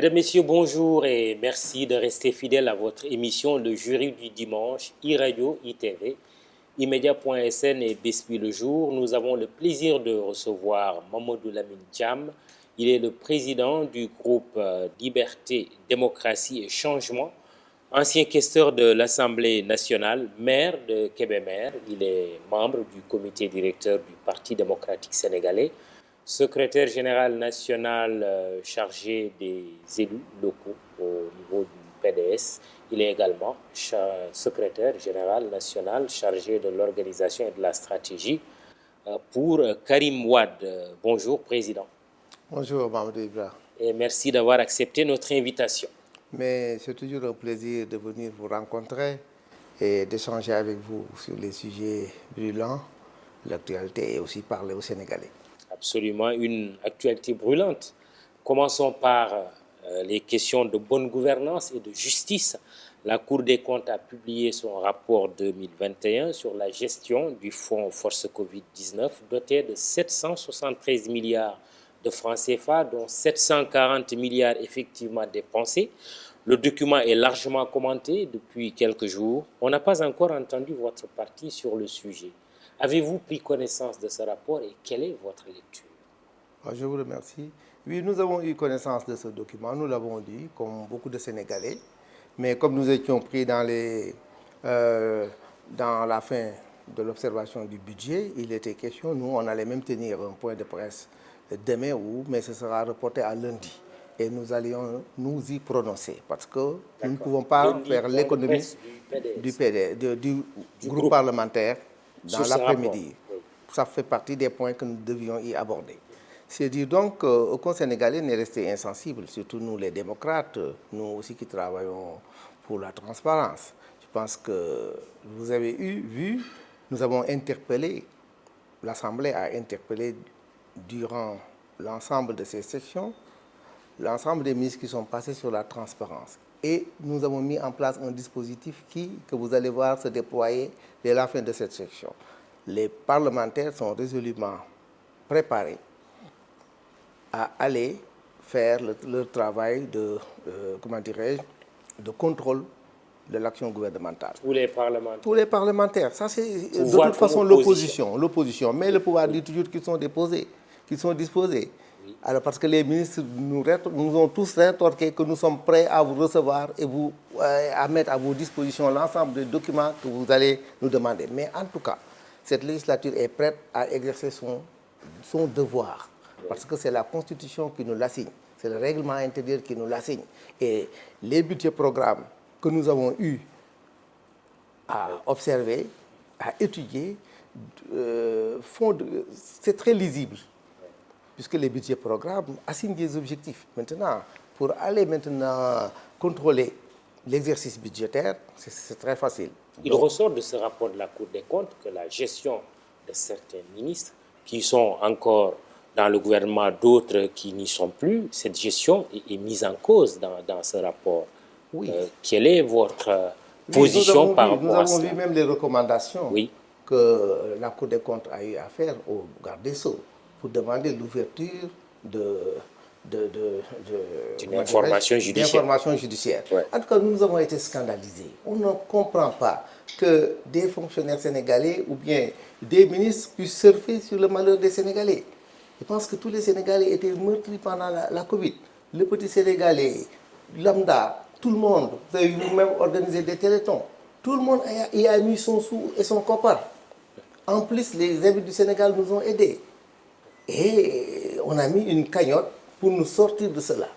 Mesdames, Messieurs, bonjour et merci de rester fidèles à votre émission Le Jury du dimanche, iRadio, ITV, Immédia.sn et Bespi le jour. Nous avons le plaisir de recevoir Mamadou Lamine Thiam. Il est le président du groupe Liberté, Démocratie et Changement, ancien questeur de l'Assemblée nationale, maire de Kébémer. Il est membre du comité directeur du Parti démocratique sénégalais, secrétaire général national chargé des élus locaux au niveau du PDS. Il est également secrétaire général national chargé de l'organisation et de la stratégie pour Karim Wade. Bonjour, Président. Bonjour, Mamadou Ibra. Et merci d'avoir accepté notre invitation. Mais c'est toujours un plaisir de venir vous rencontrer et d'échanger avec vous sur les sujets brûlants de l'actualité et aussi parler aux Sénégalais. Absolument, une actualité brûlante. Commençons par les questions de bonne gouvernance et de justice. La Cour des comptes a publié son rapport 2021 sur la gestion du fonds Force Covid-19 doté de 773 milliards de francs CFA, dont 740 milliards effectivement dépensés. Le document est largement commenté depuis quelques jours. On n'a pas encore entendu votre parti sur le sujet. Avez-vous pris connaissance de ce rapport et quelle est votre lecture? Je vous remercie. Oui, nous avons eu connaissance de ce document, nous l'avons lu, comme beaucoup de Sénégalais. Mais comme nous étions pris dans la fin de l'observation du budget, il était question, nous, on allait même tenir un point de presse demain, mais ce sera reporté à lundi. Et nous allions nous y prononcer parce que nous ne pouvons pas lundi, faire l'économie du groupe parlementaire dans l'après-midi. Oui. Ça fait partie des points que nous devions y aborder. C'est dire donc qu'aucun Sénégalais n'est resté insensible, surtout nous les démocrates, nous aussi qui travaillons pour la transparence. Je pense que vous avez vu, nous avons interpellé, l'Assemblée a interpellé durant l'ensemble de ces sessions, l'ensemble des ministres qui sont passés sur la transparence. Et nous avons mis en place un dispositif que vous allez voir se déployer dès la fin de cette section. Les parlementaires sont résolument préparés à aller faire leur travail de contrôle de l'action gouvernementale. Tous les parlementaires. Tous les parlementaires. Ça, c'est de toute façon l'opposition. Mais le pouvoir dit toujours qu'ils sont disposés. Oui. Alors, parce que les ministres nous ont tous rétorqué que nous sommes prêts à vous recevoir et à mettre à vos dispositions l'ensemble des documents que vous allez nous demander. Mais en tout cas, cette législature est prête à exercer son devoir. Parce que c'est la Constitution qui nous l'assigne, c'est le règlement intérieur qui nous l'assigne. Et les budgets programmes que nous avons eu à observer, à étudier, c'est très lisible. Puisque les budgets programmes assignent des objectifs. Maintenant, pour aller contrôler l'exercice budgétaire, c'est très facile. Il ressort de ce rapport de la Cour des comptes que la gestion de certains ministres qui sont encore dans le gouvernement, d'autres qui n'y sont plus, cette gestion est mise en cause dans ce rapport. Oui. Quelle est votre position par rapport à ça? Nous avons vu même les recommandations que la Cour des comptes a eu à faire au garde des Sceaux pour demander l'ouverture d'une information judiciaire. Ouais. En tout cas, nous avons été scandalisés. On ne comprend pas que des fonctionnaires sénégalais ou bien des ministres puissent surfer sur le malheur des Sénégalais. Je pense que tous les Sénégalais étaient meurtris pendant la Covid. Le petit Sénégalais, lambda, tout le monde, vous avez vous-même organisé des télétons. Tout le monde y a mis son sou et son copard. En plus, les amis du Sénégal nous ont aidés. Et on a mis une cagnotte pour nous sortir de cela.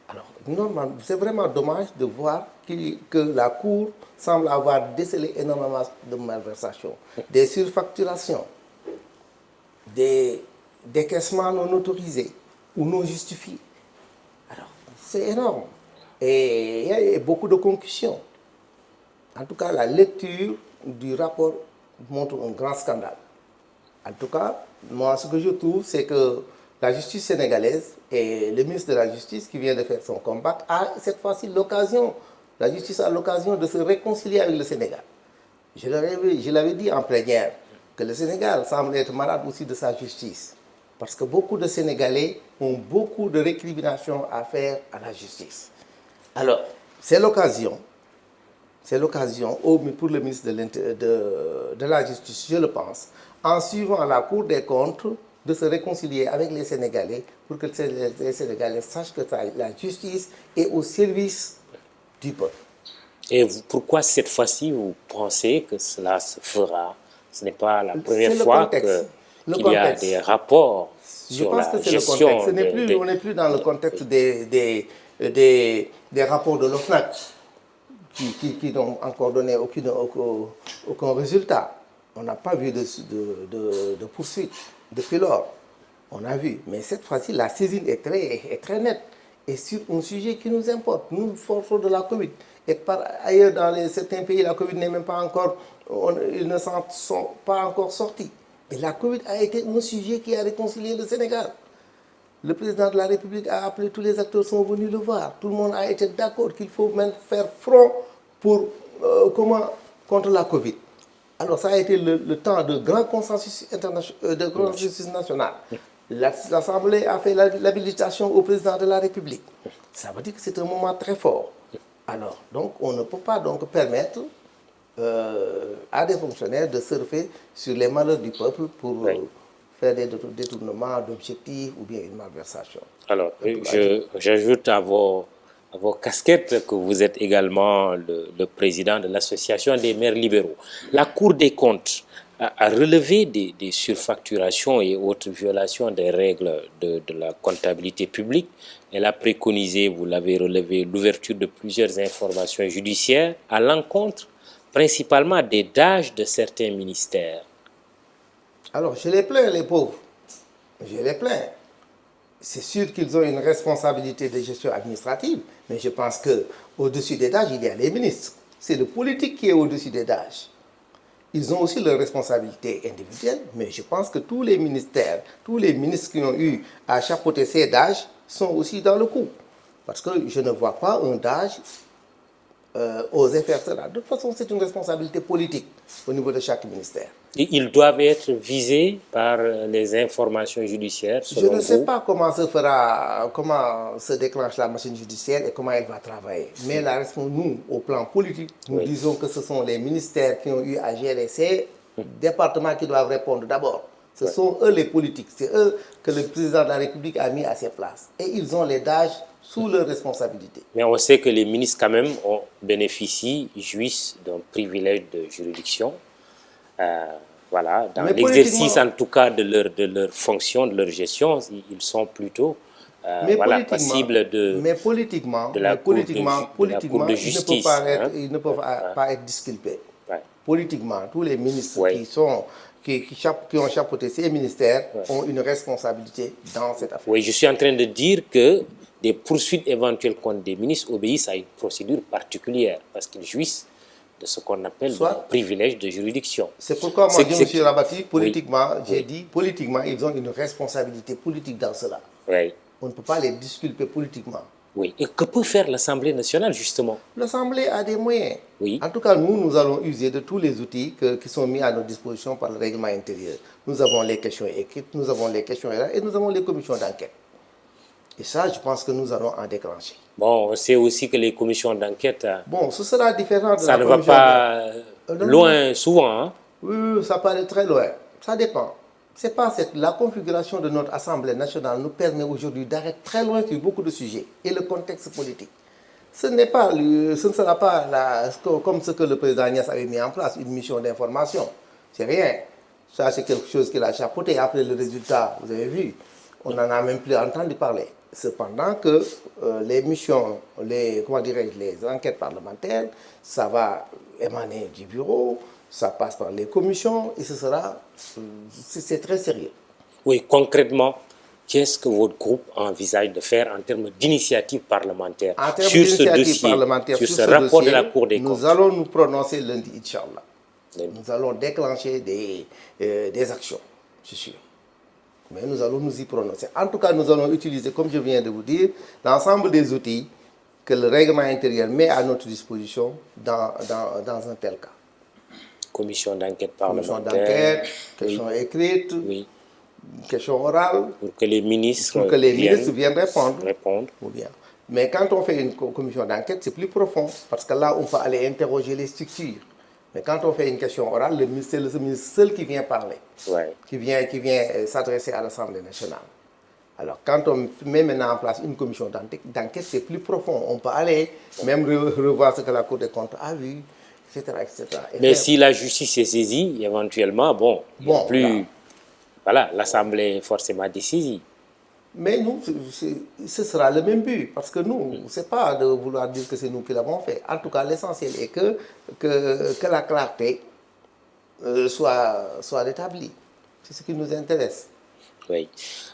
Alors, normalement, c'est vraiment dommage de voir que la Cour semble avoir décelé énormément de malversations, des surfacturations, des décaissements non autorisés ou non justifiés. Alors, c'est énorme. Et il y a beaucoup de concussions. En tout cas, la lecture du rapport montre un grand scandale. En tout cas, moi, ce que je trouve, c'est que la justice sénégalaise et le ministre de la Justice qui vient de faire son combat a cette fois-ci l'occasion, la justice a l'occasion de se réconcilier avec le Sénégal. Je l'avais dit en plénière que le Sénégal semble être malade aussi de sa justice. Parce que beaucoup de Sénégalais ont beaucoup de récriminations à faire à la justice. Alors, c'est l'occasion pour le ministre de la Justice, je le pense, en suivant la Cour des comptes, de se réconcilier avec les Sénégalais pour que les Sénégalais sachent que la justice est au service du peuple. Et pourquoi cette fois-ci vous pensez que cela se fera? Ce n'est pas la première fois qu'il y a des rapports sur la gestion. On n'est plus dans le contexte des rapports de l'OFNAC qui n'ont encore donné aucun résultat. On n'a pas vu de poursuite depuis lors. On a vu. Mais cette fois-ci, la saisine est très nette. Et sur un sujet qui nous importe, nous, forçons de la Covid. Et par ailleurs, dans certains pays, la Covid n'est même pas encore, ils ne s'en sont pas encore sortis. Et la Covid a été un sujet qui a réconcilié le Sénégal. Le président de la République a appelé, tous les acteurs sont venus le voir. Tout le monde a été d'accord qu'il faut même faire front contre la Covid. Alors ça a été le temps de grand consensus national. L'Assemblée a fait l'habilitation au président de la République. Ça veut dire que c'est un moment très fort. Alors, donc, on ne peut pas donc permettre à des fonctionnaires de surfer sur les malheurs du peuple pour faire des détournements d'objectifs ou bien une malversation. Alors, j'ajoute à vos casquettes que vous êtes également le président de l'association des maires libéraux. La Cour des comptes a relevé des surfacturations et autres violations des règles de la comptabilité publique. Elle a préconisé, vous l'avez relevé, l'ouverture de plusieurs informations judiciaires à l'encontre principalement des DAGE de certains ministères. Alors, je les plains, les pauvres. Je les plains. C'est sûr qu'ils ont une responsabilité de gestion administrative, mais je pense qu'au-dessus des DAGE, il y a les ministres. C'est le politique qui est au-dessus des DAGE. Ils ont aussi leurs responsabilités individuelles, mais je pense que tous les ministères, tous les ministres qui ont eu à chapeauter ces DAGE sont aussi dans le coup. Parce que je ne vois pas un DAGE oser faire cela. De toute façon, c'est une responsabilité politique au niveau de chaque ministère. Et ils doivent être visés par les informations judiciaires. Je ne sais pas comment se déclenche la machine judiciaire et comment elle va travailler. Mais nous, au plan politique, nous disons que ce sont les ministères qui ont eu à gérer ces départements qui doivent répondre d'abord. Ce sont eux les politiques. C'est eux que le président de la République a mis à ses places. Et ils ont les DAGE sous leur responsabilité. Mais on sait que les ministres, quand même, jouissent d'un privilège de juridiction. Voilà, dans l'exercice en tout cas de leur fonction, de leur gestion, ils sont plutôt passibles de la Cour de justice. Ils ne peuvent pas être disculpés. Politiquement, tous les ministres qui ont chapeauté ces ministères ont une responsabilité dans cette affaire. Oui, je suis en train de dire que des poursuites éventuelles contre des ministres obéissent à une procédure particulière parce qu'ils jouissent de ce qu'on appelle le privilège de juridiction. C'est pourquoi moi je me suis rabattu politiquement, j'ai dit politiquement ils ont une responsabilité politique dans cela. Oui. On ne peut pas les disculper politiquement. Oui. Et que peut faire l'Assemblée nationale justement? L'Assemblée a des moyens. Oui. En tout cas, nous allons user de tous les outils qui sont mis à notre disposition par le règlement intérieur. Nous avons les questions écrites, nous avons les questions orales et nous avons les commissions d'enquête. Et ça, je pense que nous allons en déclencher. Bon, on sait aussi que les commissions d'enquête... Bon, ce sera différent de ça ne va pas loin souvent. Hein? Oui, ça peut aller très loin. Ça dépend. C'est pas la configuration de notre Assemblée nationale nous permet aujourd'hui d'arrêter très loin sur beaucoup de sujets et le contexte politique. Ce ne sera pas comme ce que le président Niasse avait mis en place, une mission d'information. C'est rien. Ça, c'est quelque chose qu'il a chapeauté. Après le résultat, vous avez vu, on n'en a même plus entendu parler. Cependant que les missions, les enquêtes parlementaires, ça va émaner du bureau, ça passe par les commissions et c'est très sérieux. Oui, concrètement, qu'est-ce que votre groupe envisage de faire en termes d'initiative parlementaire sur ce dossier, sur ce rapport de la Cour des comptes? Nous allons nous prononcer lundi, Inch'Allah. Nous allons déclencher des actions, c'est sûr. Mais nous allons nous y prononcer. En tout cas, nous allons utiliser, comme je viens de vous dire, l'ensemble des outils que le règlement intérieur met à notre disposition dans un tel cas. Commission d'enquête parlementaire. Commission d'enquête, questions écrites, question orale. Pour que les ministres, viennent répondre. Ou bien. Mais quand on fait une commission d'enquête, c'est plus profond, parce que là, on peut aller interroger les structures. Mais quand on fait une question orale, c'est le ministre seul qui vient parler, qui vient s'adresser à l'Assemblée nationale. Alors, quand on met maintenant en place une commission d'enquête, c'est plus profond. On peut aller même revoir ce que la Cour des comptes a vu, etc. etc. Mais si la justice est saisie, éventuellement, l'Assemblée est forcément dessaisie. Mais nous, ce sera le même but, parce que nous, ce n'est pas de vouloir dire que c'est nous qui l'avons fait. En tout cas, l'essentiel est que la clarté soit rétablie. C'est ce qui nous intéresse. Oui.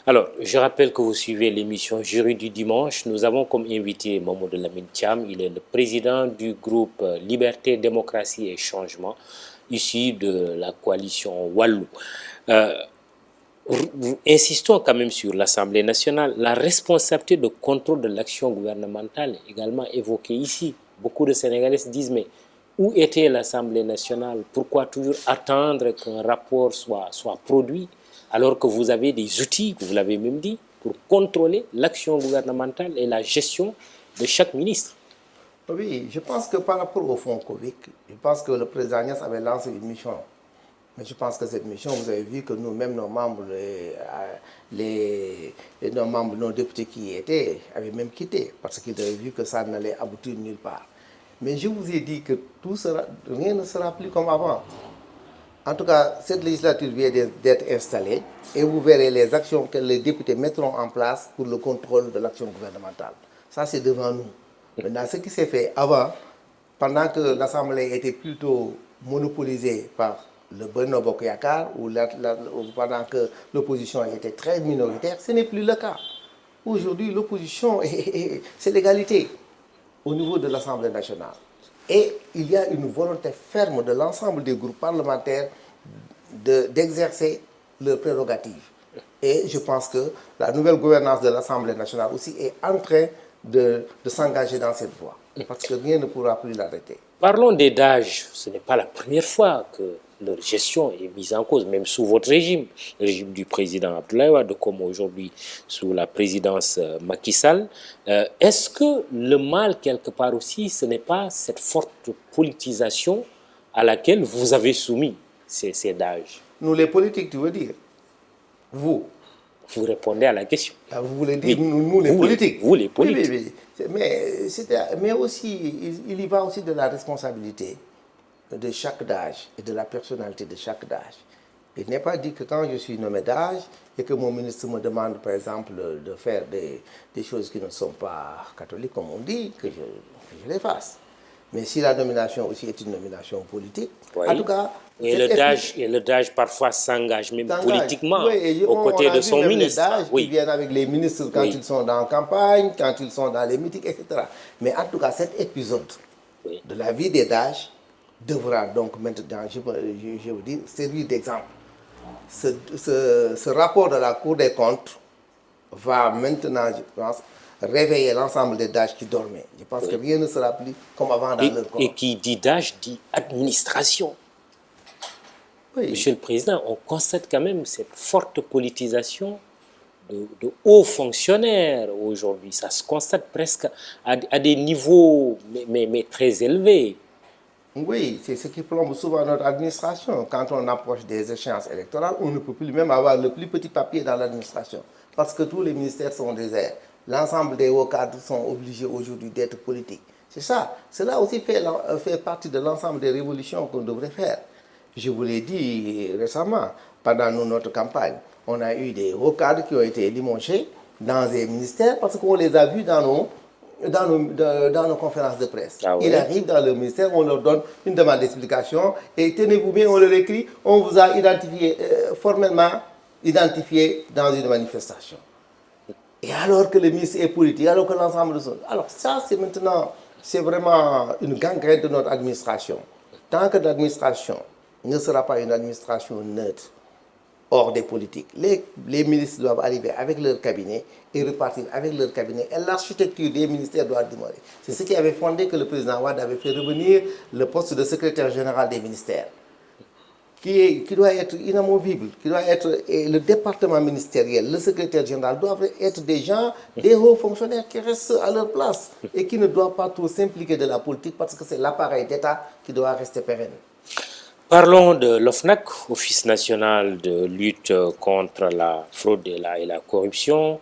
Alors, je rappelle que vous suivez l'émission Jury du dimanche. Nous avons comme invité Mamadou Lamine Thiam. Il est le président du groupe Liberté, Démocratie et Changement, issu de la coalition Wallou. Insistons quand même sur l'Assemblée nationale. La responsabilité de contrôle de l'action gouvernementale est également évoquée ici. Beaucoup de Sénégalais se disent, mais où était l'Assemblée nationale? Pourquoi toujours attendre qu'un rapport soit produit alors que vous avez des outils, vous l'avez même dit, pour contrôler l'action gouvernementale et la gestion de chaque ministre? Oui, je pense que par rapport au fonds Covid, je pense que le président Niasse avait lancé une mission. Mais je pense que cette mission, vous avez vu que nous-mêmes, nos membres, nos députés qui y étaient, avaient même quitté, parce qu'ils avaient vu que ça n'allait aboutir nulle part. Mais je vous ai dit que rien ne sera plus comme avant. En tout cas, cette législature vient d'être installée et vous verrez les actions que les députés mettront en place pour le contrôle de l'action gouvernementale. Ça, c'est devant nous. Maintenant, ce qui s'est fait avant, pendant que l'Assemblée était plutôt monopolisée par le Benno Bokk Yakaar, ou pendant que l'opposition était très minoritaire, ce n'est plus le cas. Aujourd'hui, l'opposition, c'est l'égalité au niveau de l'Assemblée nationale. Et il y a une volonté ferme de l'ensemble des groupes parlementaires d'exercer leurs prérogatives. Et je pense que la nouvelle gouvernance de l'Assemblée nationale aussi est en train de s'engager dans cette voie, parce que rien ne pourra plus l'arrêter. Parlons des DAGE. Ce n'est pas la première fois que leur gestion est mise en cause, même sous votre régime, le régime du président Abdoulaye Wade, comme aujourd'hui sous la présidence Macky Sall. Est-ce que le mal, quelque part aussi, ce n'est pas cette forte politisation à laquelle vous avez soumis ces DAGE? Nous, les politiques, tu veux dire? Vous répondez à la question. Vous voulez dire nous les politiques? Vous, les politiques. Oui. Mais aussi, il y va aussi de la responsabilité de chaque DAGE et de la personnalité de chaque DAGE. Il n'est pas dit que quand je suis nommé DAGE et que mon ministre me demande, par exemple, de faire des choses qui ne sont pas catholiques, comme on dit, que je les fasse. Mais si la nomination aussi est une nomination politique, en tout cas... Et le DAGE parfois s'engage même politiquement aux côtés de son ministre. Les DAGE qui viennent avec les ministres quand ils sont dans la campagne, quand ils sont dans les meetings, etc. Mais en tout cas, cet épisode de la vie des DAGE devra donc maintenant, je vous dis, servir d'exemple. Ce rapport de la Cour des comptes va maintenant, je pense, réveiller l'ensemble des DAGE qui dormaient. Je pense que rien ne sera plus comme avant dans leur corps. Et qui dit DAGE dit administration. Monsieur le Président, on constate quand même cette forte politisation de hauts fonctionnaires aujourd'hui. Ça se constate presque à des niveaux mais très élevés. Oui, c'est ce qui plombe souvent notre administration. Quand on approche des échéances électorales, on ne peut plus même avoir le plus petit papier dans l'administration. Parce que tous les ministères sont déserts. L'ensemble des hauts cadres sont obligés aujourd'hui d'être politiques. C'est ça. Cela aussi fait partie de l'ensemble des révolutions qu'on devrait faire. Je vous l'ai dit récemment, pendant notre campagne, on a eu des hauts cadres qui ont été limogés dans des ministères parce qu'on les a vus dans nos conférences de presse. Ils arrivent dans le ministère, on leur donne une demande d'explication et tenez-vous bien, on leur écrit, on vous a identifié, formellement identifié dans une manifestation. Et alors que le ministre est politique, alors que l'ensemble de ça... Alors ça, c'est vraiment une gangrène de notre administration. Tant que l'administration ne sera pas une administration neutre, hors des politiques. Les ministres doivent arriver avec leur cabinet et repartir avec leur cabinet. Et l'architecture des ministères doit demeurer. C'est ce qui avait fondé que le président Wade avait fait revenir le poste de secrétaire général des ministères. qui doit être inamovible, qui doit être, et le département ministériel, le secrétaire général doivent être des gens, des hauts fonctionnaires qui restent à leur place et qui ne doivent pas trop s'impliquer de la politique parce que c'est l'appareil d'État qui doit rester pérenne. Parlons de l'OFNAC, Office national de lutte contre la fraude et la corruption,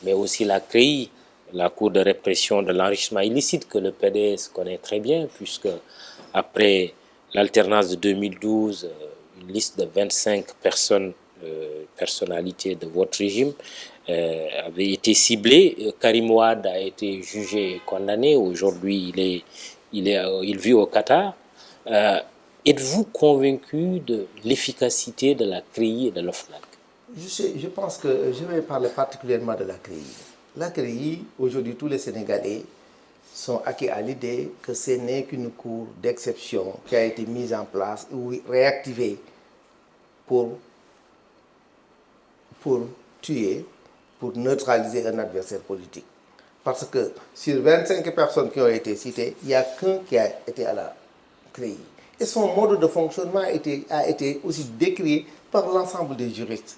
mais aussi la CREI, la Cour de répression de l'enrichissement illicite que le PDS connaît très bien, puisque après l'alternance de 2012, une liste de 25 personnalités de votre régime avait été ciblée. Karim Wade a été jugé et condamné. Aujourd'hui, il vit au Qatar. Êtes-vous convaincu de l'efficacité de la CREI et de l'OFNAC? Je pense que je vais parler particulièrement de la CREI. La CREI, aujourd'hui, tous les Sénégalais sont acquis à l'idée que ce n'est qu'une cour d'exception qui a été mise en place ou réactivée pour tuer, pour neutraliser un adversaire politique. Parce que sur 25 personnes qui ont été citées, il n'y a qu'un qui a été à la CREI. Et son mode de fonctionnement a été aussi décrit par l'ensemble des juristes.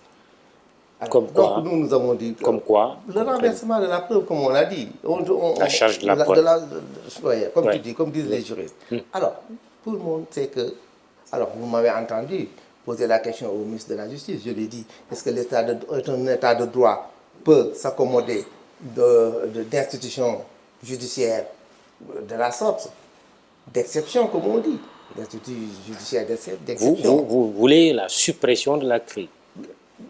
Alors, comme quoi, donc nous avons dit comme quoi, le renversement de la preuve, comme on l'a dit. La charge de la preuve. Comme tu dis, comme disent les juristes. Alors, tout le monde sait que... Alors, vous m'avez entendu poser la question au ministre de la Justice. Je lui ai dit, est-ce que un État de droit peut s'accommoder d'institutions judiciaires de la sorte, d'exception, comme on dit, d'instituts judiciaires d'exception. Vous voulez la suppression de la CREI?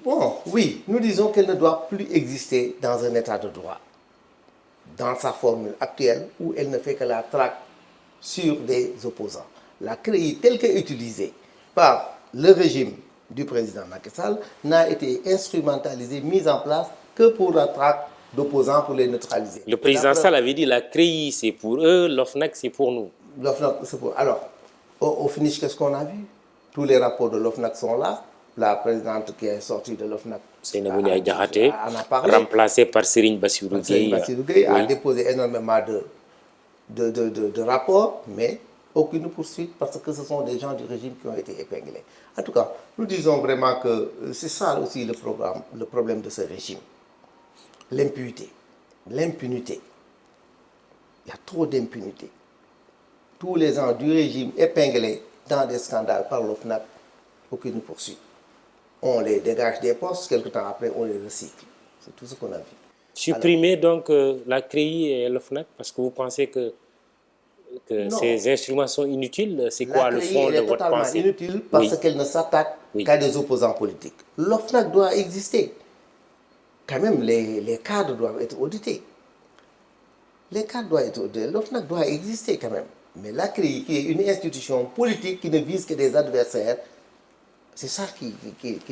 Bon, oui, nous disons qu'elle ne doit plus exister dans un État de droit, dans sa formule actuelle, où elle ne fait que la traque sur des opposants. La CREI, telle qu'utilisée par le régime du président Macky Sall, n'a été instrumentalisée, mise en place que pour la traque d'opposants, pour les neutraliser. Le président Sall avait dit la CREI c'est pour eux, l'OFNAC c'est pour nous. L'OFNAC, c'est pour... Alors, au finish, qu'est-ce qu'on a vu? Tous les rapports de l'OFNAC sont là. La présidente qui est sortie de l'OFNAC remplacée par Serigne Bassirou Gueye, a déposé énormément de rapports, mais aucune poursuite parce que ce sont des gens du régime qui ont été épinglés. En tout cas, nous disons vraiment que c'est ça aussi le problème de ce régime. L'impunité. L'impunité. Il y a trop d'impunité. Tous les gens du régime épinglés dans des scandales par l'OFNAC, aucune poursuite. On les dégage des postes, quelque temps après, on les recycle. C'est tout ce qu'on a vu. Supprimer donc la CREI et l'OFNAC parce que vous pensez que ces instruments sont inutiles? C'est quoi le fond de votre pensée? La CREI est totalement inutile parce qu'elle ne s'attaque qu'à des opposants politiques. L'OFNAC doit exister. Quand même, les cadres doivent être audités. Les cadres doivent être audités. L'OFNAC doit exister quand même. Mais la CREI, qui est une institution politique qui ne vise que des adversaires, c'est ça qui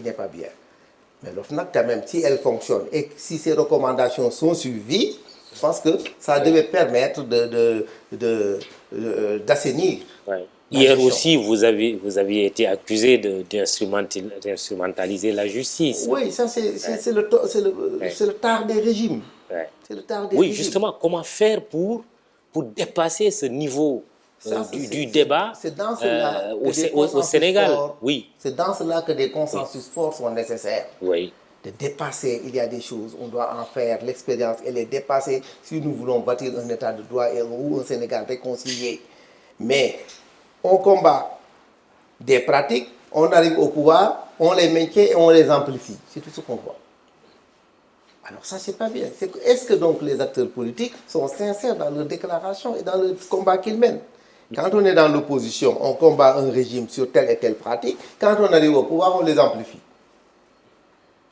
n'est pas bien. Mais l'OFNAC, quand même, si elle fonctionne et si ses recommandations sont suivies, je pense que ça devait permettre d'assainir. Hier aussi, vous aviez été accusé d'instrumentaliser la justice. Oui, ça c'est le tard des régimes. C'est le tard des régimes. Justement, comment faire pour dépasser ce niveau du débat au Sénégal? C'est dans cela que des consensus forts sont nécessaires. De dépasser, il y a des choses, on doit en faire, l'expérience, elle est dépassée si nous voulons bâtir un État de droit ou un Sénégal réconcilié. Mais on combat des pratiques, on arrive au pouvoir, on les maintient et on les amplifie. C'est tout ce qu'on voit. Alors ça, c'est pas bien. Est-ce que donc les acteurs politiques sont sincères dans leurs déclarations et dans le combat qu'ils mènent? Quand on est dans l'opposition, on combat un régime sur telle et telle pratique. Quand on arrive au pouvoir, on les amplifie.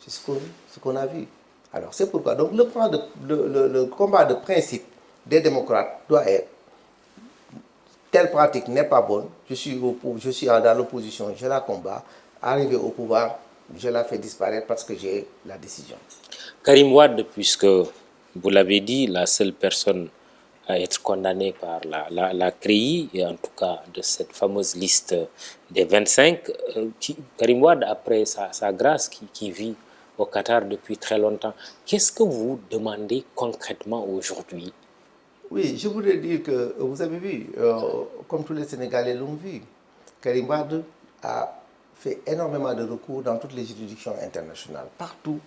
C'est ce qu'on a vu. Alors c'est pourquoi donc le combat de principe des démocrates doit être telle pratique n'est pas bonne, je suis dans l'opposition, je la combats, arrivé au pouvoir, je la fais disparaître parce que j'ai la décision. Karim Wade, puisque vous l'avez dit, la seule personne à être condamnée par la CREI, et en tout cas de cette fameuse liste des 25, Karim Wade, après sa grâce, qui vit au Qatar depuis très longtemps, qu'est-ce que vous demandez concrètement aujourd'hui? Oui, je voudrais dire que vous avez vu, comme tous les Sénégalais l'ont vu, Karim Wade a fait énormément de recours dans toutes les juridictions internationales. Partout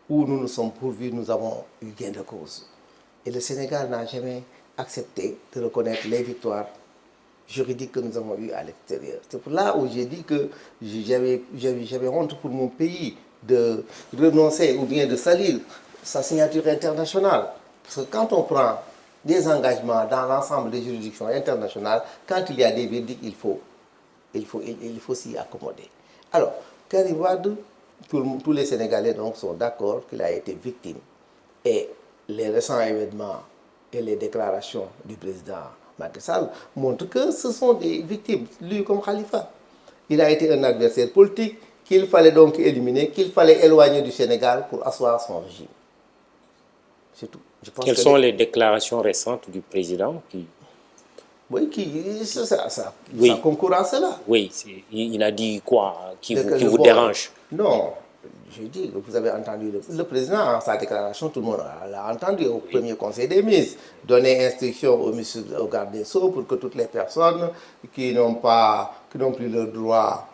où nous nous sommes pourvus, nous avons eu gain de cause. Et le Sénégal n'a jamais accepté de reconnaître les victoires juridiques que nous avons eues à l'extérieur. C'est pour là où j'ai dit que j'avais honte pour mon pays de renoncer ou bien de salir sa signature internationale. Parce que quand on prend des engagements dans l'ensemble des juridictions internationales, quand il y a des verdicts, il faut s'y accommoder. Alors, Karim Wade, tous les Sénégalais donc, sont d'accord qu'il a été victime. Et les récents événements et les déclarations du président Macky Sall montrent que ce sont des victimes, lui comme Khalifa. Il a été un adversaire politique qu'il fallait donc éliminer, qu'il fallait éloigner du Sénégal pour asseoir son régime. C'est tout. Quelles sont les déclarations récentes du président qui... Oui, ça concourt à cela. Oui, il a dit quoi qui vous dérange? Non, je dis que vous avez entendu le président, en sa déclaration, tout le monde l'a entendu au premier conseil des ministres, donner instruction au garde des Sceaux pour que toutes les personnes qui n'ont plus leur droit,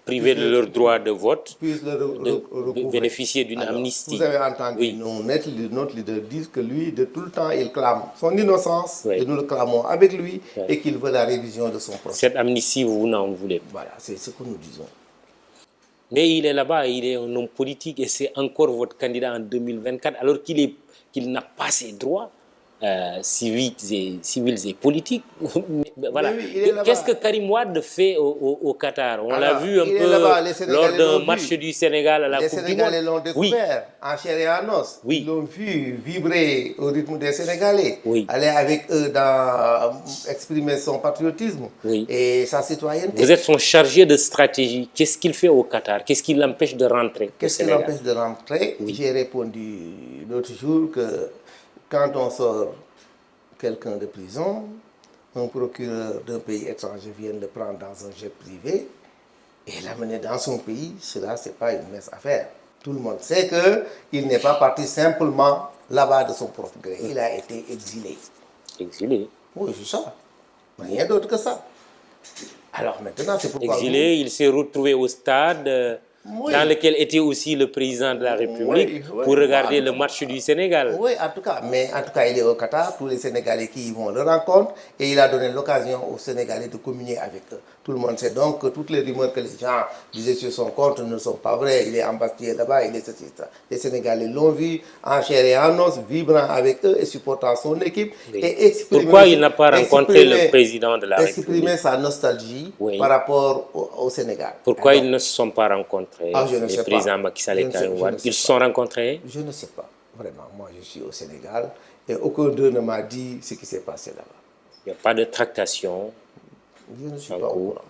privés de leur droit de vote, puissent bénéficier d'une amnistie. Vous avez entendu notre leader dire que lui, de tout le temps, il clame son innocence, et nous le clamons avec lui, et qu'il veut la révision de son procès. Cette amnistie, vous n'en voulez pas. Voilà, c'est ce que nous disons. Mais il est là-bas, il est un homme politique, et c'est encore votre candidat en 2024, alors qu'il n'a pas ses droits civils et politiques. Voilà. Qu'est-ce que Karim Wade fait au Qatar? On l'a vu un peu lors d'un match du Sénégal à la Coupe du Monde. Les Sénégalais l'ont découvert en chair et en os. Ils l'ont vu vibrer au rythme des Sénégalais, aller avec eux exprimer son patriotisme et sa citoyenneté. Vous êtes son chargé de stratégie. Qu'est-ce qu'il fait au Qatar? Qu'est-ce qui l'empêche de rentrer? Qu'est-ce qui l'empêche de rentrer? J'ai répondu l'autre jour que quand on sort quelqu'un de prison, un procureur d'un pays étranger vient le prendre dans un jet privé et l'amener dans son pays, cela, ce n'est pas une mince affaire. Tout le monde sait qu'il n'est pas parti simplement là-bas de son propre gré. Il a été exilé. Exilé? Oui, c'est ça. Rien d'autre que ça. Alors maintenant, c'est pourquoi... Exilé, il s'est retrouvé au stade... dans lequel était aussi le président de la République pour regarder le match du Sénégal. Oui, en tout cas, il est au Qatar, tous les Sénégalais qui y vont le rencontrent et il a donné l'occasion aux Sénégalais de communier avec eux. Tout le monde sait donc que toutes les rumeurs que les gens disaient sur son compte ne sont pas vraies. Il est ambassadeur là-bas, il est ceci, ça. Les Sénégalais l'ont vu en chair et en os, vibrant avec eux et supportant son équipe. Et pourquoi il n'a pas rencontré le président de la République? Exprimer sa nostalgie par rapport au Sénégal. Pourquoi ils ne se sont pas rencontrés? Je ne sais pas. Le président Macky Sall et Karim Wade, ils se sont rencontrés? Je ne sais pas, vraiment. Moi, je suis au Sénégal et aucun d'eux ne m'a dit ce qui s'est passé là-bas. Il n'y a pas de tractation? Je ne suis pas au courant.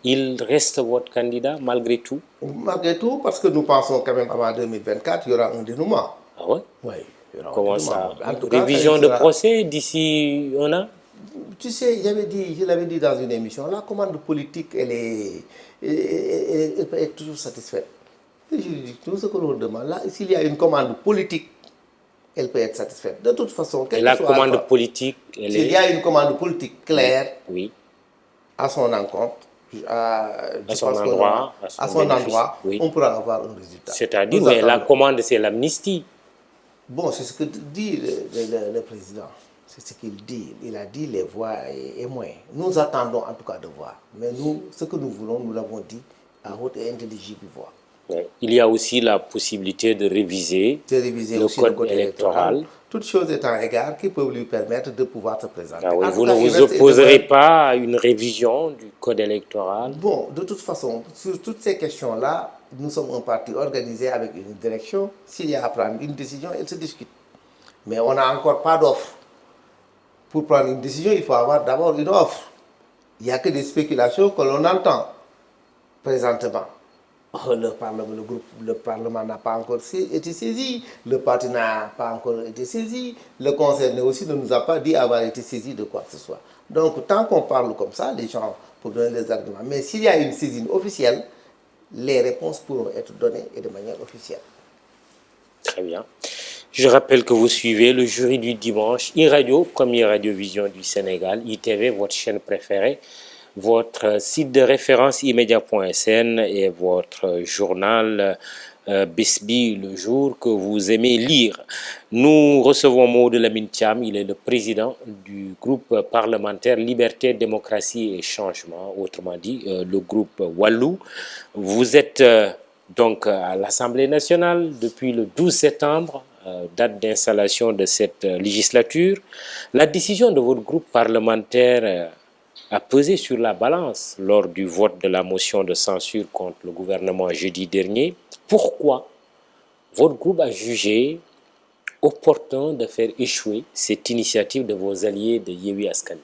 Il reste votre candidat malgré tout? Malgré tout, parce que nous pensons quand même avant 2024, il y aura un dénouement. Ah ouais? Oui. Comment ça? Révision de procès d'ici un an? Tu sais, je l'avais dit dans une émission, la commande politique, elle peut être toujours satisfaite. Les juridictions, tout ce que l'on demande, là, s'il y a une commande politique, elle peut être satisfaite. De toute façon, et la commande politique, s'il y a une commande politique claire à son encontre, à son endroit, on pourra avoir un résultat. C'est-à-dire, mais la commande, c'est l'amnistie. Bon, c'est ce que dit le président. C'est ce qu'il dit. Il a dit les voix et moyens. Nous attendons en tout cas de voir. Mais nous, ce que nous voulons, nous l'avons dit à haute et intelligible voix. Il y a aussi la possibilité de réviser le code électoral. Toutes choses étant égales qui peuvent lui permettre de pouvoir se présenter. Vous ne vous opposerez pas à une révision du code électoral? Bon, de toute façon, sur toutes ces questions-là, nous sommes un parti organisé avec une direction. S'il y a à prendre une décision, elle se discute. Mais on n'a encore pas d'offre. Pour prendre une décision, il faut avoir d'abord une offre. Il n'y a que des spéculations que l'on entend présentement. Le Parlement n'a pas encore été saisi, le parti n'a pas encore été saisi, le concerné aussi ne nous a pas dit avoir été saisi de quoi que ce soit. Donc, tant qu'on parle comme ça, les gens peuvent donner des arguments. Mais s'il y a une saisine officielle, les réponses pourront être données et de manière officielle. Très bien. Je rappelle que vous suivez le jury du dimanche, iRadio, première radiovision du Sénégal, ITV, votre chaîne préférée. votre site de référence immédiat.sn et votre journal Bisby le jour que vous aimez lire. Nous recevons Mamadou Lamine Thiam, il est le président du groupe parlementaire Liberté, Démocratie et Changement, autrement dit le groupe Wallou. Vous êtes donc à l'Assemblée nationale depuis le 12 septembre, date d'installation de cette législature. La décision de votre groupe parlementaire a pesé sur la balance lors du vote de la motion de censure contre le gouvernement jeudi dernier. Pourquoi votre groupe a jugé opportun de faire échouer cette initiative de vos alliés de Yewwi Askan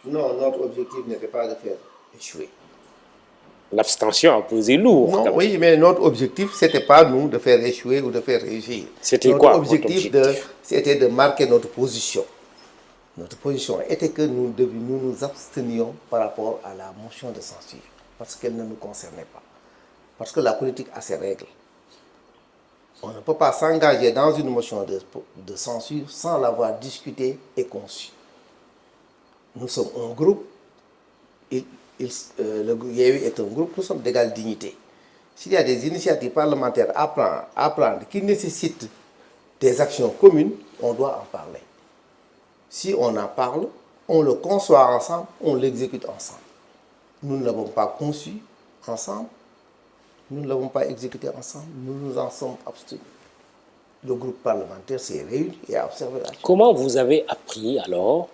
Wi? Non, notre objectif n'était pas de faire échouer. L'abstention a pesé lourd. Non, oui, mais notre objectif, ce n'était pas nous de faire échouer ou de faire réussir. C'était quoi votre objectif? C'était de marquer notre position. Notre position était que nous nous abstenions par rapport à la motion de censure, parce qu'elle ne nous concernait pas. Parce que la politique a ses règles. On ne peut pas s'engager dans une motion de censure sans l'avoir discutée et conçue. Nous sommes un groupe, le Yewwi est un groupe, nous sommes d'égale dignité. S'il y a des initiatives parlementaires à prendre qui nécessitent des actions communes, on doit en parler. Si on en parle, on le conçoit ensemble, on l'exécute ensemble. Nous ne l'avons pas conçu ensemble, nous ne l'avons pas exécuté ensemble, nous nous en sommes abstenus. Le groupe parlementaire s'est réuni et a observé la chose. Comment vous avez appris alors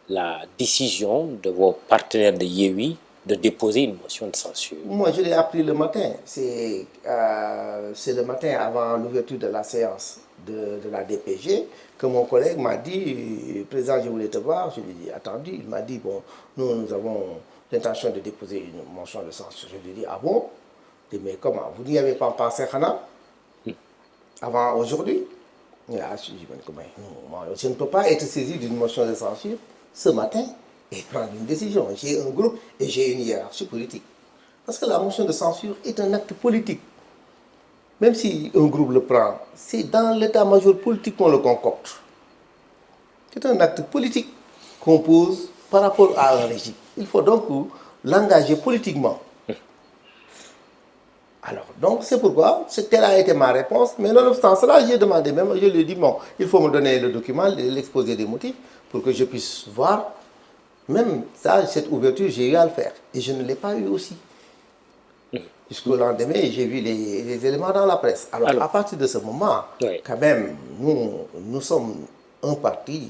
la décision de vos partenaires de Yewwi de déposer une motion de censure? Moi, je l'ai appris le matin. C'est le matin avant l'ouverture de la séance de la DPG que mon collègue m'a dit, président, je voulais te voir. Je lui ai dit, attendu. Il m'a dit, bon, nous avons l'intention de déposer une motion de censure. Je lui ai dit, ah bon? Je lui ai dit, mais comment? Vous n'y avez pas pensé, Khana? Avant aujourd'hui? Je ne peux pas être saisi d'une motion de censure ce matin et prendre une décision. J'ai un groupe et j'ai une hiérarchie politique. Parce que la motion de censure est un acte politique. Même si un groupe le prend, c'est dans l'état-major politique qu'on le concocte. C'est un acte politique qu'on pose par rapport à un régime. Il faut donc l'engager politiquement. Alors, donc, c'est pourquoi, telle a été ma réponse. Mais nonobstant cela, j'ai demandé même, je lui ai dit, bon, il faut me donner le document, l'exposé des motifs, pour que je puisse voir. Même ça, cette ouverture, j'ai eu à le faire. Et je ne l'ai pas eu aussi. Jusqu'au lendemain, j'ai vu les éléments dans la presse. Alors, à partir de ce moment, quand même, nous sommes un parti,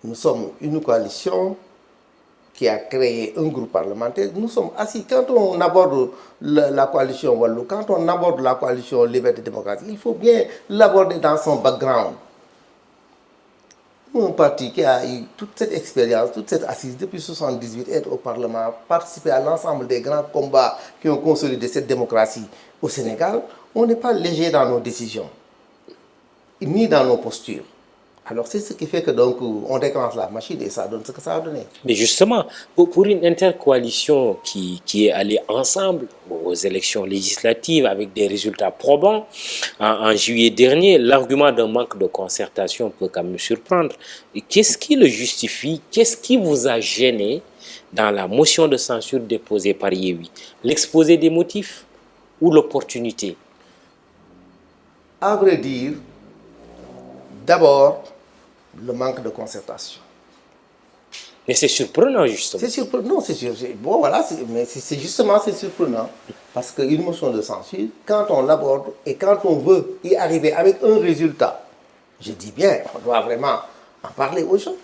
nous sommes une coalition qui a créé un groupe parlementaire. Nous sommes assis. Quand on aborde la coalition Wallou, quand on aborde la coalition Liberté Démocratie, il faut bien l'aborder dans son background. Un parti qui a eu toute cette expérience, toute cette assise depuis 1978, être au Parlement, participer à l'ensemble des grands combats qui ont consolidé cette démocratie au Sénégal, on n'est pas léger dans nos décisions, ni dans nos postures. Alors c'est ce qui fait que donc on déclenche la machine et ça donne ce que ça a donné. Mais justement, pour une intercoalition qui est allée ensemble aux élections législatives avec des résultats probants, en juillet dernier, l'argument d'un manque de concertation peut quand même surprendre. Et qu'est-ce qui le justifie? Qu'est-ce qui vous a gêné dans la motion de censure déposée par Yewwi? L'exposé des motifs ou l'opportunité? À vrai dire, d'abord, le manque de concertation. Mais c'est surprenant, justement. C'est surprenant, c'est sûr. Bon, voilà, mais c'est justement c'est surprenant. Parce qu'une motion de censure, quand on l'aborde et quand on veut y arriver avec un résultat, je dis bien, on doit vraiment en parler aux gens.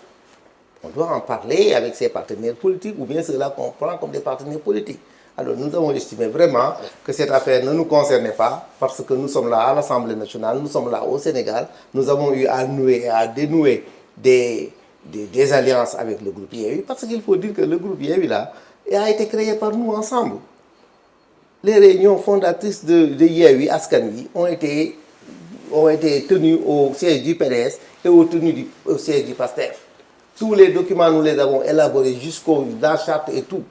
On doit en parler avec ses partenaires politiques ou bien ceux-là qu'on prend comme des partenaires politiques. Alors nous avons estimé vraiment que cette affaire ne nous concernait pas parce que nous sommes là à l'Assemblée nationale, nous sommes là au Sénégal, nous avons eu à nouer et à dénouer des alliances avec le groupe Yewwi parce qu'il faut dire que le groupe Yewwi là a été créé par nous ensemble. Les réunions fondatrices de Yewwi Askan Wi ont été tenues au siège du PDS et au siège du PASTEF. Tous les documents, nous les avons élaborés jusqu'au la charte et tout.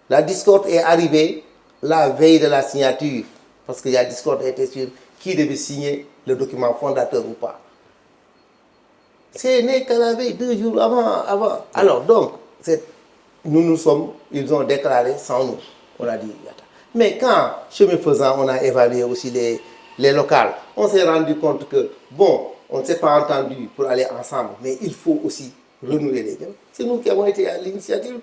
La discorde est arrivée la veille de la signature, parce que la discorde était sur qui devait signer le document fondateur ou pas. C'est né qu'à la veille, 2 jours avant. Alors donc, ils ont déclaré sans nous. On a dit, mais quand, chemin faisant, on a évalué aussi les locales, on s'est rendu compte que, bon, on ne s'est pas entendu pour aller ensemble, mais il faut aussi renouer les dialogues. C'est nous qui avons été à l'initiative.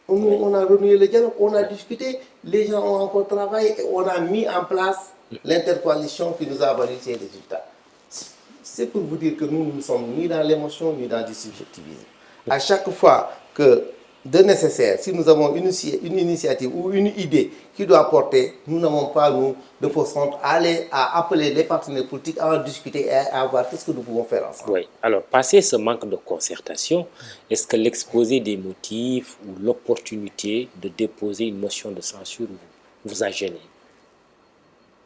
On a renoué le dialogue, on a discuté, les gens ont encore travaillé, et on a mis en place l'intercoalition qui nous a valu ces résultats. C'est pour vous dire que nous ne sommes ni dans l'émotion ni dans du subjectivisme. À chaque fois que de nécessaire, si nous avons une initiative ou une idée qui doit porter, nous n'avons pas, nous, de fausse honte, à appeler les partenaires politiques à en discuter et à voir qu'est-ce que nous pouvons faire ensemble. Oui. Alors, passé ce manque de concertation, est-ce que l'exposé des motifs ou l'opportunité de déposer une motion de censure vous a gêné?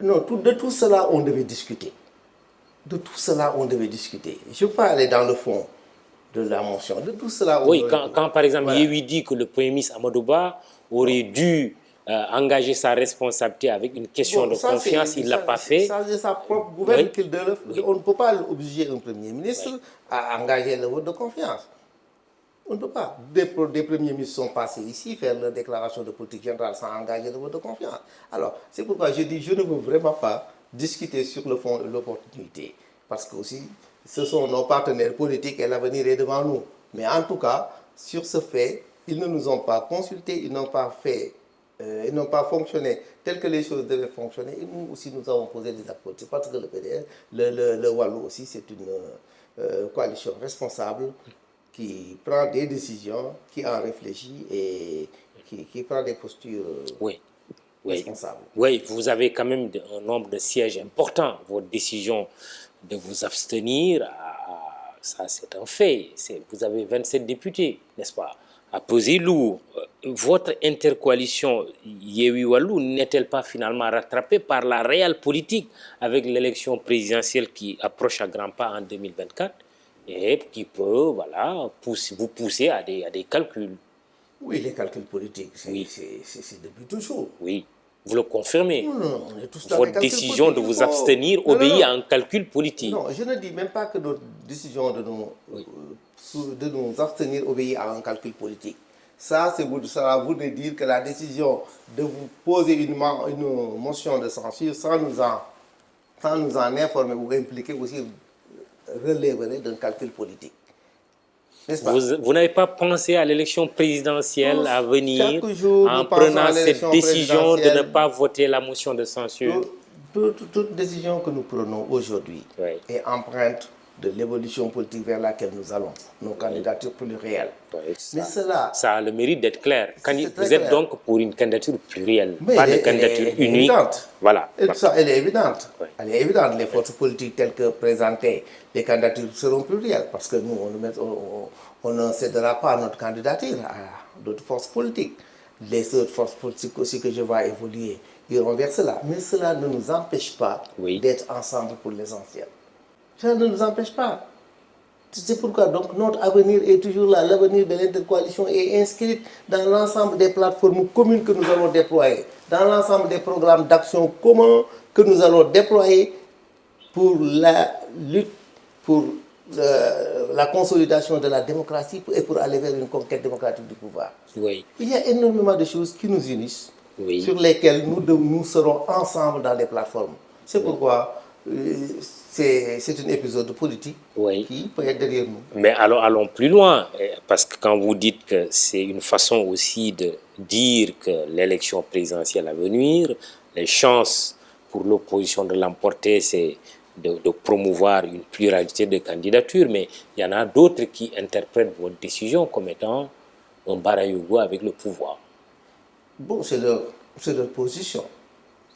Non, de tout cela, on devait discuter. De tout cela, on devait discuter. Je ne veux pas aller dans le fond de la motion. De tout cela, oui, quand par exemple, voilà. Yewwi dit que le Premier ministre Amadou Ba aurait dû engager sa responsabilité avec une question de confiance, il ne l'a pas fait. Ça, c'est sa propre gouverne qu'il donne. On ne peut pas obliger un Premier ministre à engager le vote de confiance. On ne peut pas. Des premiers ministres sont passés ici faire leur déclaration de politique générale sans engager le vote de confiance. Alors, c'est pourquoi je dis je ne veux vraiment pas discuter sur le fond de l'opportunité. Parce que aussi, ce sont nos partenaires politiques et l'avenir est devant nous. Mais en tout cas, sur ce fait, ils ne nous ont pas consultés, ils n'ont pas fait, ils n'ont pas fonctionné tel que les choses devaient fonctionner. Et nous aussi, nous avons posé des accords. Parce que le PDR, le Wallou aussi, c'est une coalition responsable qui prend des décisions, qui en réfléchit et qui prend des postures responsables. Oui, vous avez quand même un nombre de sièges important. Votre décision de vous abstenir, ça c'est un fait. Vous avez 27 députés, n'est-ce pas, à peser lourd. Votre intercoalition Yewwi Wallou n'est-elle pas finalement rattrapée par la réelle politique avec l'élection présidentielle qui approche à grands pas en 2024 et qui peut vous pousser à des calculs? Oui, les calculs politiques, c'est depuis toujours. Oui. Vous le confirmez? Non, on est tous dans votre décision de vous abstenir obéit à un calcul politique? Non, je ne dis même pas que notre décision de nous abstenir obéit à un calcul politique. Ça, c'est à vous de dire que la décision de vous poser une motion de censure sans nous en informer ou impliquer aussi relèverait d'un calcul politique. Vous n'avez pas pensé à l'élection présidentielle à venir en prenant cette décision de ne pas voter la motion de censure? Toute décision que nous prenons aujourd'hui est empreinte de l'évolution politique vers laquelle nous allons, nos candidatures plurielles. Mais ça a le mérite d'être clair. Vous êtes donc pour une candidature plurielle, mais pas de candidature unique. Évidente. Voilà. Elle est évidente. Elle est évidente. Les forces politiques telles que présentées, les candidatures seront plurielles parce que nous, on ne cédera pas notre candidature à d'autres forces politiques. Les autres forces politiques aussi que je vois évoluer iront vers cela. Mais cela ne nous empêche pas d'être ensemble pour l'essentiel. Ça ne nous empêche pas. C'est pourquoi donc notre avenir est toujours là. L'avenir de l'intercoalition est inscrit dans l'ensemble des plateformes communes que nous allons déployer, dans l'ensemble des programmes d'action communs que nous allons déployer pour la lutte, pour la consolidation de la démocratie et pour aller vers une conquête démocratique du pouvoir. Oui. Il y a énormément de choses qui nous unissent, sur lesquelles nous serons ensemble dans les plateformes. C'est pourquoi c'est un épisode politique qui peut être derrière nous. Mais alors allons plus loin, parce que quand vous dites que c'est une façon aussi de dire que l'élection présidentielle à venir, les chances pour l'opposition de l'emporter, c'est de promouvoir une pluralité de candidatures, mais il y en a d'autres qui interprètent votre décision comme étant un barayogo avec le pouvoir. Bon, c'est leur position.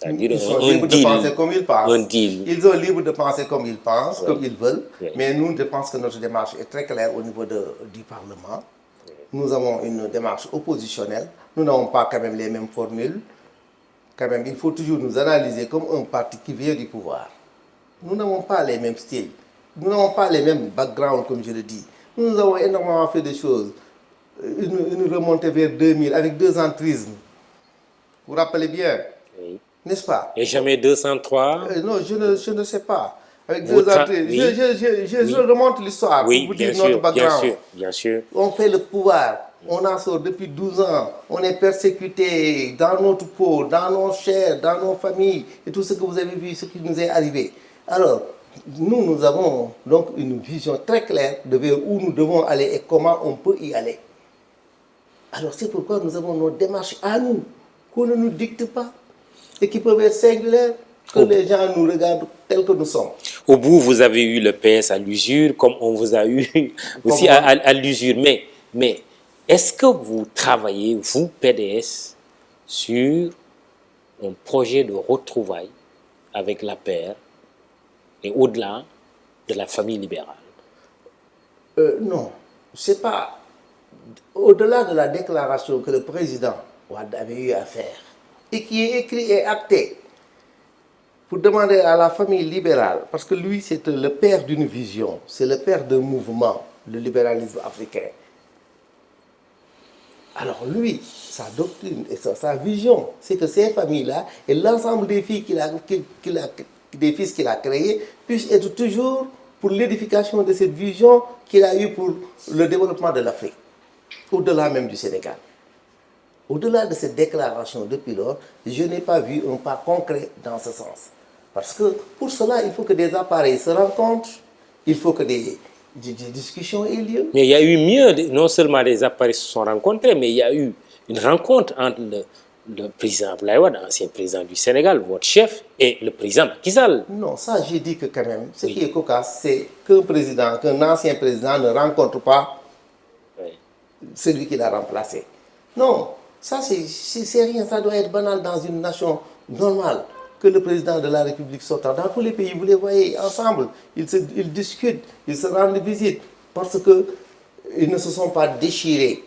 Ils sont libres de penser comme ils pensent. Un deal. Ils sont libres de penser comme ils pensent, comme ils veulent. Mais nous, je pense que notre démarche est très claire au niveau du Parlement. Nous avons une démarche oppositionnelle. Nous n'avons pas quand même les mêmes formules. Quand même, il faut toujours nous analyser comme un parti qui vient du pouvoir. Nous n'avons pas les mêmes styles. Nous n'avons pas les mêmes backgrounds, comme je le dis. Nous avons énormément fait des choses. Une remontée vers 2000 avec 2 entrismes. Vous vous rappelez bien? N'est-ce pas? Et jamais 203? Non, je ne sais pas. Avec 2 entrées. Je remonte l'histoire pour vous dire notre background. Bien sûr. On fait le pouvoir On en sort depuis 12 ans. On est persécuté dans notre peau, dans nos chairs, dans nos familles, et tout ce que vous avez vu, ce qui nous est arrivé. Alors, nous avons donc une vision très claire de vers où nous devons aller et comment on peut y aller. Alors, c'est pourquoi nous avons nos démarches à nous, qu'on ne nous dicte pas, et qui peuvent être singulières, que les gens nous regardent tels que nous sommes. Au bout, vous avez eu le PS à l'usure, comme on vous a eu aussi à l'usure. Mais est-ce que vous travaillez, vous, PDS, sur un projet de retrouvailles avec la paire et au-delà de la famille libérale? Non, c'est pas au-delà de la déclaration que le président Wade avait eu à faire et qui est écrit et acté pour demander à la famille libérale, parce que lui c'est le père d'une vision, c'est le père d'un mouvement, le libéralisme africain. Alors lui, sa doctrine et sa vision, c'est que ces familles-là et l'ensemble des filles des fils qu'il a créés puissent être toujours pour l'édification de cette vision qu'il a eue pour le développement de l'Afrique, au-delà même du Sénégal. Au-delà de cette déclaration depuis lors, je n'ai pas vu un pas concret dans ce sens. Parce que pour cela, il faut que des appareils se rencontrent, il faut que des discussions aient lieu. Mais il y a eu mieux, non seulement des appareils se sont rencontrés, mais il y a eu une rencontre entre le président Abdoulaye Wade, ancien président du Sénégal, votre chef, et le président Macky Sall. Non, ça j'ai dit que quand même, ce qui est cocasse, c'est qu'un ancien président ne rencontre pas celui qui l'a remplacé. Non, ça c'est rien, ça doit être banal dans une nation normale. Que le président de la République sortant, dans tous les pays, vous les voyez ensemble, ils discutent, ils se rendent visite, parce qu'ils ne se sont pas déchirés.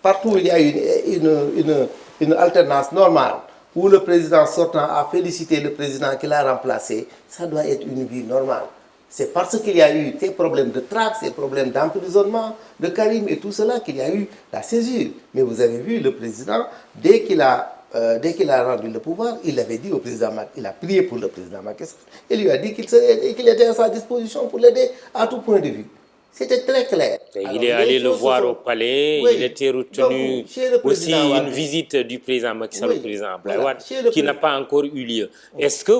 Partout où il y a une alternance normale, où le président sortant a félicité le président qui l'a remplacé, ça doit être une vie normale. C'est parce qu'il y a eu ces problèmes de traque, ces problèmes d'emprisonnement de Karim et tout cela qu'il y a eu la césure. Mais vous avez vu le président, dès qu'il a rendu le pouvoir, il avait dit au président Macky, il a prié pour le président Macky Sall, il lui a dit qu'il était à sa disposition pour l'aider à tout point de vue. C'était très clair. Il est allé le voir au palais, il était retenu aussi une visite du président Macky Sall au président Abdoulaye Wade, qui n'a pas encore eu lieu. Est-ce que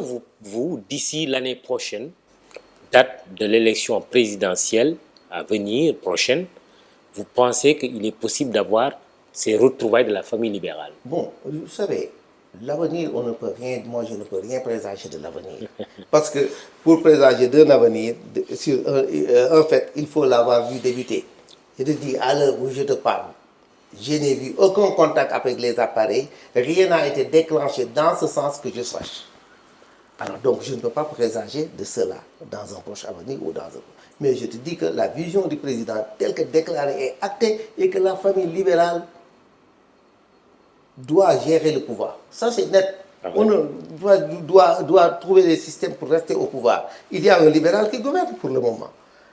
vous, d'ici l'année prochaine, date de l'élection présidentielle à venir, prochaine, vous pensez qu'il est possible d'avoir ces retrouvailles de la famille libérale? Bon, vous savez, l'avenir, on ne peut rien, moi je ne peux rien présager de l'avenir. Parce que pour présager d'un avenir, en fait, il faut l'avoir vu débuter. Je te dis, à l'heure où je te parle, je n'ai vu aucun contact avec les appareils, rien n'a été déclenché dans ce sens que je sache. Alors donc, je ne peux pas présager de cela dans un proche avenir ou dans un... Mais je te dis que la vision du président, telle que déclarée, est actée et que la famille libérale doit gérer le pouvoir. Ça, c'est net. On doit trouver des systèmes pour rester au pouvoir. Il y a un libéral qui gouverne pour le moment.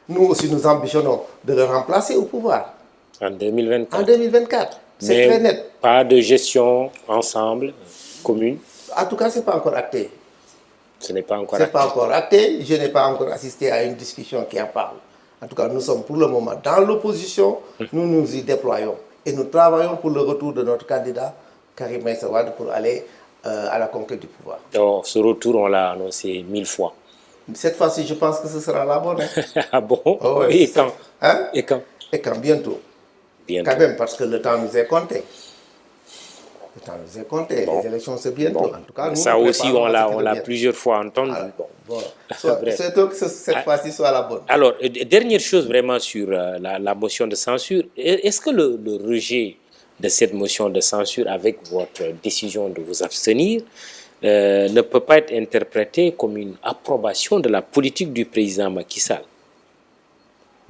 Nous aussi, nous ambitionnons de le remplacer au pouvoir. En 2024. En 2024. C'est très net. Pas de gestion ensemble, commune. En tout cas, ce n'est pas encore acté. Ce n'est pas encore acté. Pas encore acté. Je n'ai pas encore assisté à une discussion qui en parle. En tout cas, nous sommes pour le moment dans l'opposition. Nous nous y déployons. Et nous travaillons pour le retour de notre candidat, Karim Meïssa Wade, pour aller à la conquête du pouvoir. Donc, ce retour, on l'a annoncé 1000 fois. Cette fois-ci, je pense que ce sera la bonne. Hein? Ah bon? Oh, ouais, et quand hein? Et quand? Et quand? Bientôt. Quand même, parce que le temps nous est compté. Le temps nous est compté. Bon. Les élections, c'est bientôt. Bon. En tout cas, nous, ça aussi, on l'a plusieurs fois entendu. Alors, bon. C'est que cette fois-ci soit la bonne. Alors, dernière chose vraiment sur la motion de censure. Est-ce que le rejet de cette motion de censure avec votre décision de vous abstenir ne peut pas être interprété comme une approbation de la politique du président Macky Sall?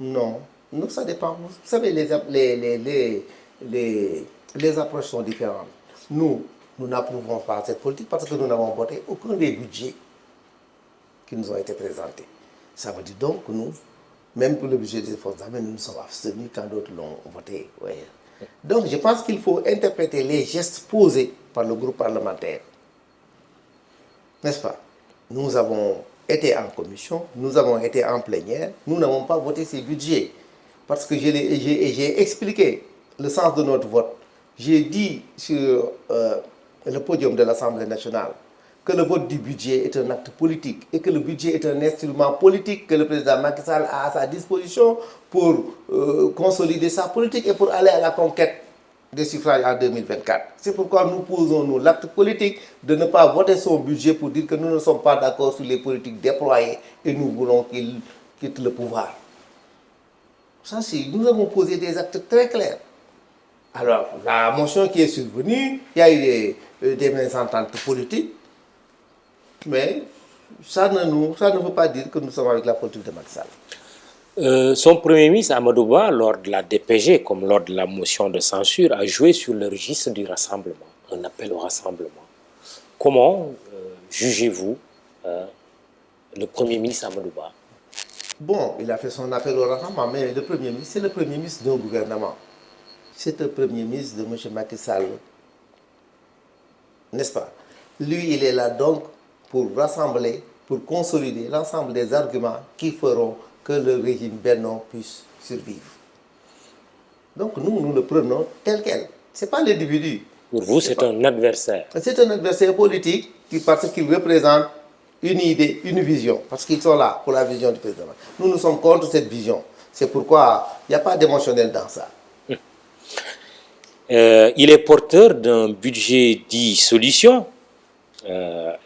Non, non, ça dépend. Vous savez, les approches sont différentes. Nous n'approuvons pas cette politique parce que nous n'avons voté aucun des budgets qui nous ont été présentés. Ça veut dire donc que nous, même pour le budget des forces armées, nous nous sommes abstenus quand d'autres l'ont voté. Ouais. Donc je pense qu'il faut interpréter les gestes posés par le groupe parlementaire. N'est-ce pas? Nous avons été en commission, nous avons été en plénière, nous n'avons pas voté ces budgets. Parce que j'ai expliqué le sens de notre vote. J'ai dit sur le podium de l'Assemblée nationale que le vote du budget est un acte politique et que le budget est un instrument politique que le président Macky Sall a à sa disposition pour consolider sa politique et pour aller à la conquête des suffrages en 2024. C'est pourquoi nous posons nous l'acte politique de ne pas voter son budget pour dire que nous ne sommes pas d'accord sur les politiques déployées et nous voulons qu'il quitte le pouvoir. Ça, nous avons posé des actes très clairs. Alors, la motion qui est survenue, il y a eu des mésententes politiques, mais ça ne veut pas dire que nous sommes avec la politique de Macky Sall. Son Premier ministre Amadou Ba, lors de la DPG, comme lors de la motion de censure, a joué sur le registre du rassemblement, un appel au rassemblement. Comment jugez-vous le Premier ministre Amadou Ba? Bon, il a fait son appel au rassemblement, mais le Premier ministre, c'est le Premier ministre d'un gouvernement. C'est le Premier ministre de M. Macky Sall, n'est-ce pas? Lui, il est là donc pour rassembler, pour consolider l'ensemble des arguments qui feront que le régime Benno puisse survivre. Donc nous le prenons tel quel. Ce n'est pas l'individu. Pour vous, c'est un adversaire. C'est un adversaire politique parce qu'il représente une idée, une vision. Parce qu'ils sont là pour la vision du président. Nous sommes contre cette vision. C'est pourquoi il n'y a pas d'émotionnel dans ça. Il est porteur d'un budget dit solution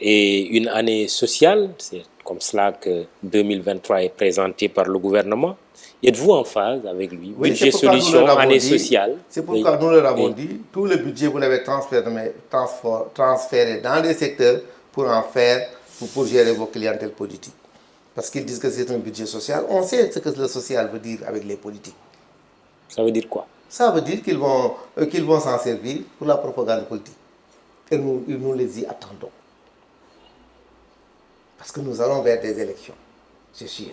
et une année sociale. C'est comme cela que 2023 est présenté par le gouvernement. Êtes-vous en phase avec lui? Oui, budget solution, année sociale. C'est pourquoi nous l'avons dit. Tout le budget, vous l'avez transféré dans les secteurs pour en faire, pour gérer vos clientèles politiques. Parce qu'ils disent que c'est un budget social. On sait ce que le social veut dire avec les politiques. Ça veut dire quoi? Ça veut dire qu'ils vont s'en servir pour la propagande politique. Et nous les y attendons. Parce que nous allons vers des élections, c'est sûr.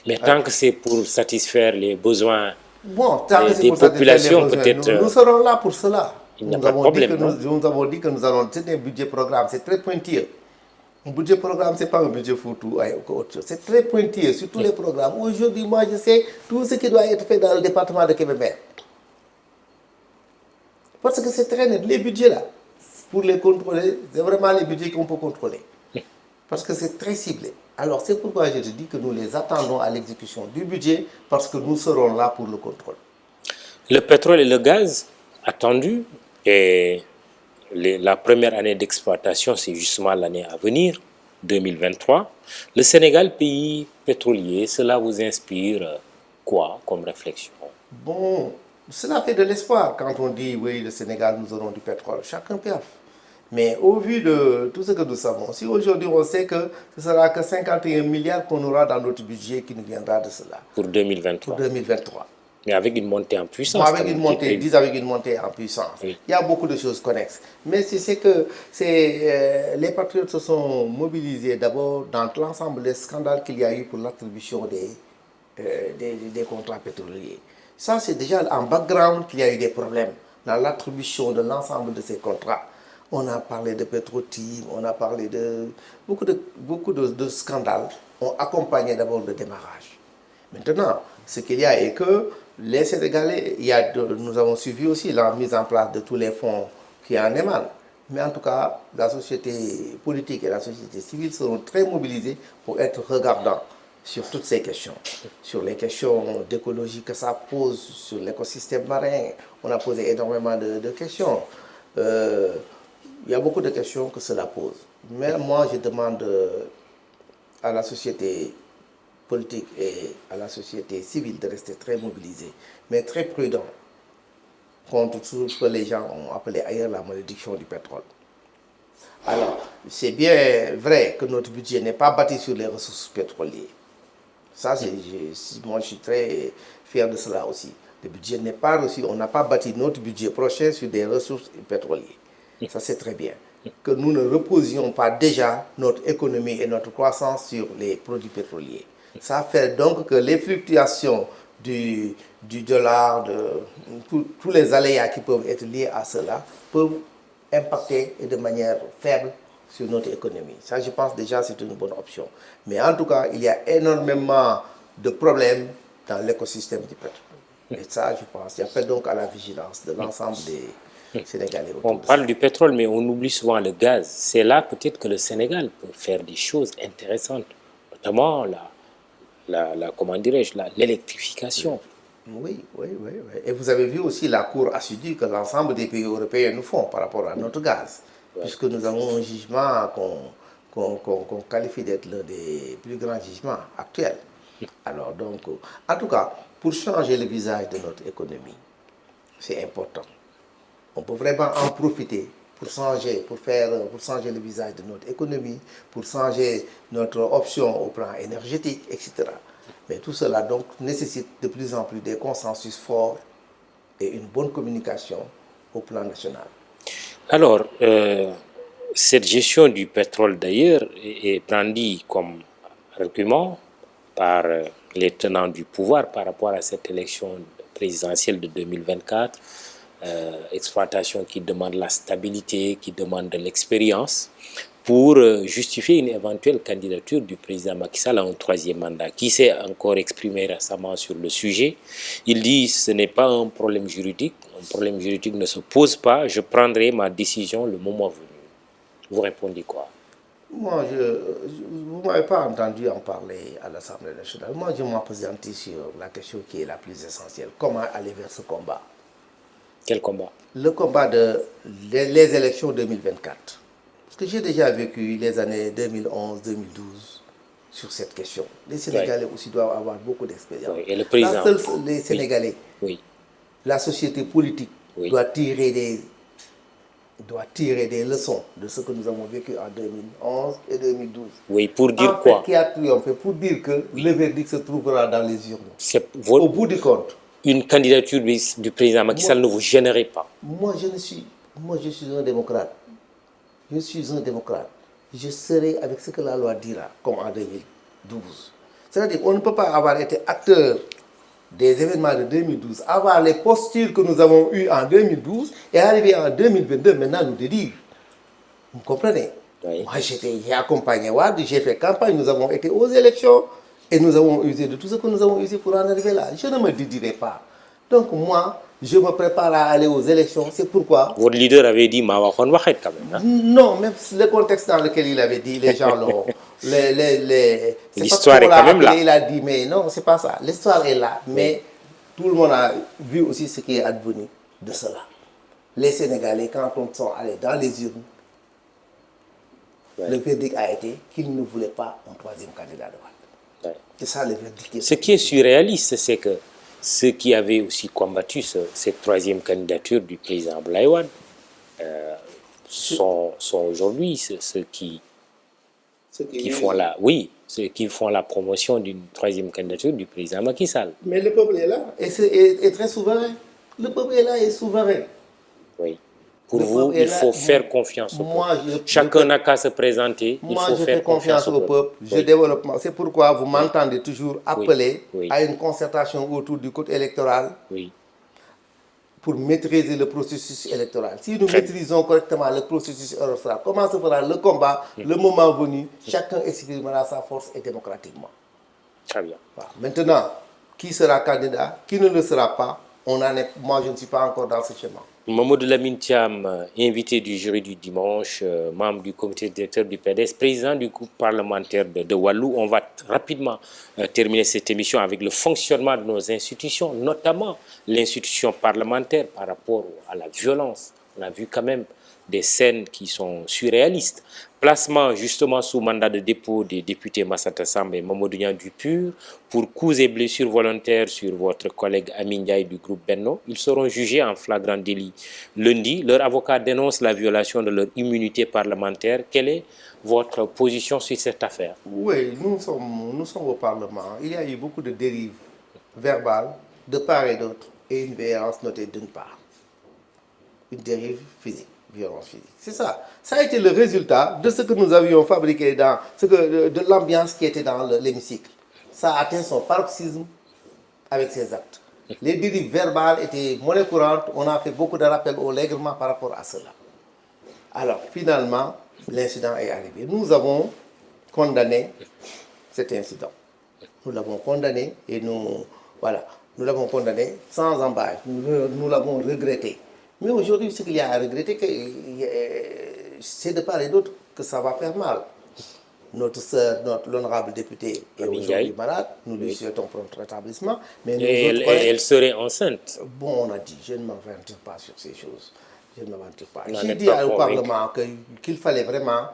Mais tant que c'est pour satisfaire les besoins des populations, peut-être... Nous serons là pour cela. Il n'y a pas de problème. Nous avons dit que nous allons... C'est un budget programme, c'est très pointilleux. Un budget programme, ce n'est pas un budget foutu ou autre chose. C'est très pointilleux sur tous les programmes. Aujourd'hui, moi, je sais tout ce qui doit être fait dans le département de Kébémer. Parce que c'est très net. Les budgets là, pour les contrôler, c'est vraiment les budgets qu'on peut contrôler. Parce que c'est très ciblé. Alors, c'est pourquoi je te dis que nous les attendons à l'exécution du budget, parce que nous serons là pour le contrôle. Le pétrole et le gaz attendu, et la première année d'exploitation, c'est justement l'année à venir, 2023. Le Sénégal, pays pétrolier, cela vous inspire quoi comme réflexion? Bon, cela fait de l'espoir quand on dit, oui, le Sénégal, nous aurons du pétrole. Chacun piaffe. Mais au vu de tout ce que nous savons, si aujourd'hui on sait que ce sera que 51 milliards qu'on aura dans notre budget qui nous viendra de cela. Pour 2023. Pour 2023. Mais avec une montée en puissance. Avec une montée en puissance. Oui. Il y a beaucoup de choses connexes. Mais c'est que les patriotes se sont mobilisés d'abord dans l'ensemble des scandales qu'il y a eu pour l'attribution des contrats pétroliers. Ça, c'est déjà en background qu'il y a eu des problèmes dans l'attribution de l'ensemble de ces contrats. On a parlé de Petro-Tim, on a parlé de beaucoup de scandales ont accompagné d'abord le démarrage. Maintenant, ce qu'il y a est que les Sénégalais, nous avons suivi aussi la mise en place de tous les fonds qui en émanent. Mais en tout cas, la société politique et la société civile seront très mobilisées pour être regardants sur toutes ces questions. Sur les questions d'écologie que ça pose, sur l'écosystème marin. On a posé énormément de questions. Il y a beaucoup de questions que cela pose. Mais moi, je demande à la société politique et à la société civile de rester très mobilisée, mais très prudent contre tout ce que les gens ont appelé ailleurs la malédiction du pétrole. Alors, c'est bien vrai que notre budget n'est pas bâti sur les ressources pétrolières. Ça, moi, je suis très fier de cela aussi. Le budget n'est pas reçu, on n'a pas bâti notre budget prochain sur des ressources pétrolières. Ça, c'est très bien. Que nous ne reposions pas déjà notre économie et notre croissance sur les produits pétroliers. Ça fait donc que les fluctuations du dollar, tous les aléas qui peuvent être liés à cela, peuvent impacter de manière faible sur notre économie. Ça, je pense déjà c'est une bonne option. Mais en tout cas, il y a énormément de problèmes dans l'écosystème du pétrole. Et ça, je pense, j'appelle donc à la vigilance de l'ensemble des Sénégalais. On parle du pétrole, mais on oublie souvent le gaz. C'est là peut-être que le Sénégal peut faire des choses intéressantes, notamment comment dirais-je, l'électrification. Oui, oui, oui, oui. Et vous avez vu aussi la cour assidue que l'ensemble des pays européens nous font par rapport à notre gaz, puisque nous avons un jugement qu'on qualifie d'être l'un des plus grands jugements actuels. Alors donc, en tout cas, pour changer le visage de notre économie, c'est important. On peut vraiment en profiter pour changer le visage de notre économie, pour changer notre option au plan énergétique, etc. Mais tout cela donc nécessite de plus en plus des consensus forts et une bonne communication au plan national. Alors, cette gestion du pétrole d'ailleurs est brandie comme argument par les tenants du pouvoir par rapport à cette élection présidentielle de 2024. Exploitation qui demande la stabilité, qui demande de l'expérience pour justifier une éventuelle candidature du président Macky Sall à un troisième mandat, qui s'est encore exprimé récemment sur le sujet. Il dit que ce n'est pas un problème juridique ne se pose pas, je prendrai ma décision le moment venu. Vous répondez quoi? Moi, vous ne m'avez pas entendu en parler à l'Assemblée nationale. Moi, je m'appesantis sur la question qui est la plus essentielle. Comment aller vers ce combat? Quel combat? Le combat les élections 2024. Parce que j'ai déjà vécu les années 2011, 2012 sur cette question. Les Sénégalais aussi doivent avoir beaucoup d'expérience. Oui, et le président? Les Sénégalais, oui. La société politique doit tirer des leçons de ce que nous avons vécu en 2011 et 2012. Oui, pour dire quoi? Qui a triomphé, pour dire que le verdict se trouvera dans les urnes. Au bout du compte. Une candidature du président Macky Sall ne vous gênerait pas? Moi, je suis un démocrate. Je suis un démocrate. Je serai avec ce que la loi dira, comme en 2012. C'est-à-dire qu'on ne peut pas avoir été acteur des événements de 2012, avoir les postures que nous avons eues en 2012 et arriver en 2022, maintenant nous dire. Vous comprenez? Oui. Moi, j'ai accompagné Wade, j'ai fait campagne, nous avons été aux élections et nous avons usé de tout ce que nous avons usé pour en arriver là. Je ne me dédirai pas. Donc moi, je me prépare à aller aux élections. C'est pourquoi... Votre leader avait dit Mawa Khon Wakhet quand même. Hein? Non, même le contexte dans lequel il avait dit, les gens l'ont... L'histoire est quand même là. Il a dit, mais non, c'est pas ça. L'histoire est là, mais tout le monde a vu aussi ce qui est advenu de cela. Les Sénégalais, quand on sont allés dans les urnes, le verdict a été qu'ils ne voulaient pas un troisième candidat de droite. C'est ça le verdict. Ce qui est surréaliste, c'est que ceux qui avaient aussi combattu cette troisième candidature du président Abdoulaye Wade sont aujourd'hui ceux qui font la promotion d'une troisième candidature du président Macky Sall. Mais le peuple est là et est très souverain. Le peuple est là et souverain. Oui. Pour vous, il faut faire confiance au peuple. Chacun n'a qu'à se présenter. Moi, je fais confiance au peuple. Je développe. C'est pourquoi vous m'entendez toujours appeler à une concertation autour du code électoral pour maîtriser le processus électoral. Si nous maîtrisons correctement le processus électoral, comment se fera le combat, le moment venu, chacun exprimera sa force et démocratiquement. Très bien. Voilà. Maintenant, qui sera candidat, qui ne le sera pas, moi je ne suis pas encore dans ce schéma. Mamadou Lamine Thiam, invité du jury du dimanche, membre du comité directeur du PDS, président du groupe parlementaire de Wallou. On va rapidement terminer cette émission avec le fonctionnement de nos institutions, notamment l'institution parlementaire par rapport à la violence. On a vu quand même des scènes qui sont surréalistes. Placement justement sous mandat de dépôt des députés Massata Samb et Mamadou Niang du PUR pour coups et blessures volontaires sur votre collègue Amin Ndiaye du groupe Benno. Ils seront jugés en flagrant délit lundi. Leur avocat dénonce la violation de leur immunité parlementaire. Quelle est votre position sur cette affaire? Oui, nous sommes au Parlement. Il y a eu beaucoup de dérives verbales de part et d'autre et une violence notée d'une part. Une dérive physique. Violence physique. C'est ça. Ça a été le résultat de ce que nous avions fabriqué de l'ambiance qui était dans l'hémicycle. Ça a atteint son paroxysme avec ces actes. Les dérives verbales étaient monnaie courante. On a fait beaucoup de rappels au lègrement par rapport à cela. Alors, finalement, l'incident est arrivé. Nous avons condamné cet incident. Nous l'avons condamné et nous... Voilà. Nous l'avons condamné sans embâche. Nous l'avons regretté. Mais aujourd'hui, ce qu'il y a à regretter, c'est de part et d'autre que ça va faire mal. Notre sœur, l'honorable député, est aujourd'hui malade. Nous lui souhaitons prompt rétablissement. Mais elle serait enceinte. Bon, on a dit, je ne m'aventure pas sur ces choses. Je ne m'aventure pas. J'ai dit au Parlement qu'il fallait vraiment...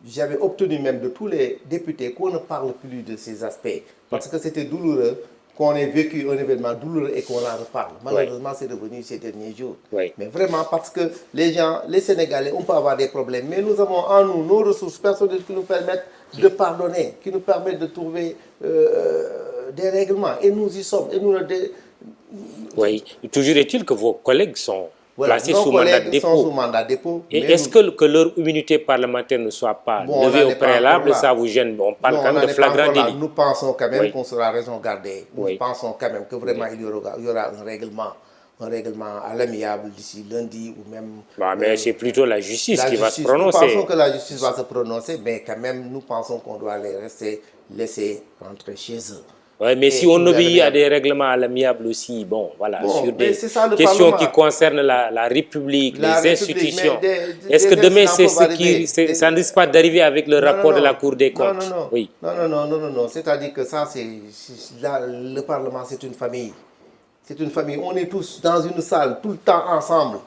J'avais obtenu même de tous les députés qu'on ne parle plus de ces aspects. Parce que c'était douloureux qu'on ait vécu un événement douloureux et qu'on en reparle. Malheureusement, c'est revenu ces derniers jours. Mais vraiment, parce que les gens, les Sénégalais, on peut avoir des problèmes. Mais nous avons en nous nos ressources personnelles qui nous permettent de pardonner, qui nous permettent de trouver des règlements. Et nous y sommes. Et nous, oui, toujours est-il que vos collègues sont placés sous mandat de dépôt. Sous mandat de dépôt. Et est-ce que leur immunité parlementaire ne soit pas levée au préalable? Ça vous gêne? On parle quand même de flagrant délit. Nous pensons quand même qu'on sera raison gardée. Nous pensons quand même que vraiment il y aura un règlement à l'amiable d'ici lundi ou même... mais c'est plutôt la justice qui va se prononcer. Nous pensons que la justice va se prononcer, mais quand même nous pensons qu'on doit les laisser rentrer chez eux. Oui, mais si on obéit à des règlements à l'amiable aussi, bon, voilà, sur des questions qui concernent la République, les institutions, est-ce que demain, ça ne risque pas d'arriver avec le rapport de la Cour des comptes? Non. C'est-à-dire que ça, le Parlement, c'est une famille. C'est une famille. On est tous dans une salle, tout le temps ensemble.